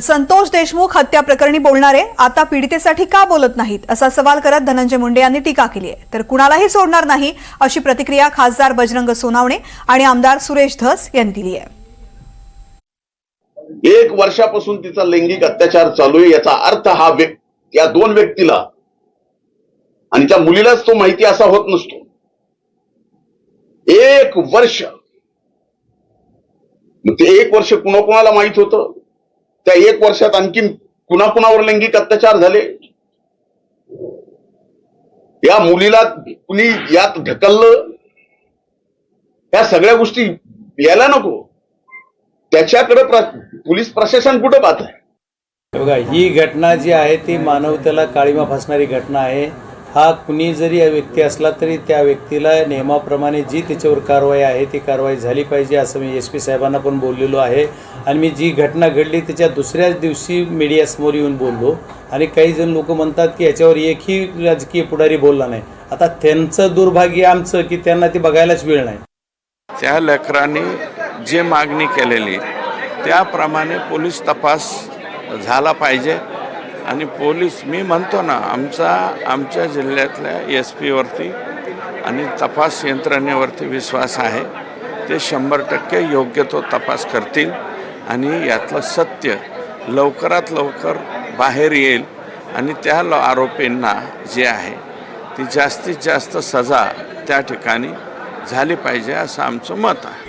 संतोष देशमुख हत्या प्रकरणी बोलणारे आता पीडितेसाठी का बोलत नाहीत असा सवाल करत धनंजय मुंडे यांनी टीका केली आहे। तर कुणालाही सोडणार नाही अशी प्रतिक्रिया खासदार बजरंग सोनावणे आणि आमदार सुरेश धस यांनी दिली आहे। 1 वर्षापासून तिचा लैंगिक अत्याचार चालू आहे याचा अर्थ हा या 2 व्यक्तीला आणि त्या मुलीलाच तो माहिती असा होत नसतो। 1 वर्ष ते 1 वर्ष कुणाला माहित होतं? त्या 1 वर्षात आणखी कुणावर लैंगिक अत्याचार झाले? या मुलीला कुणी यात ढकललं? या सगळ्या गोष्टी यायला नको। त्याच्याकडे पोलीस प्रशासन कुठे पाहत आहे? बघा, ही घटना जी आहे ती मानवतेला काळीमा फासणारी घटना आहे। हा कुणी जरी व्यक्ती असला तरी त्या व्यक्तीला नियमाप्रमाणे जी त्याच्यावर कारवाई आहे ती कारवाई झाली पाहिजे असं मी SP साहेबांना पण बोललेलो आहे। आणि मी जी घटना घडली त्याच्या दुसऱ्याच दिवशी मीडियासमोर येऊन बोललो आणि काही जण लोक म्हणतात की याच्यावर एकही राजकीय पुढारी बोलला नाही। आता त्यांचं दुर्भाग्य आमचं की त्यांना ती बघायलाच वेळ नाही। त्या लेकरांनी जे मागणी केलेली त्याप्रमाणे पोलीस तपास झाला पाहिजे आणि पोलीस मी म्हणतो ना आमच्या जिल्ह्यातल्या SP वरती आणि तपास यंत्रणेवरती विश्वास आहे। ते 100% योग्य तो तपास करतील आणि यातलं सत्य लवकरात लवकर बाहेर येईल आणि त्या आरोपींना जे आहे ती जास्तीत जास्त सजा त्या ठिकाणी झाली पाहिजे असं आमचं मत आहे।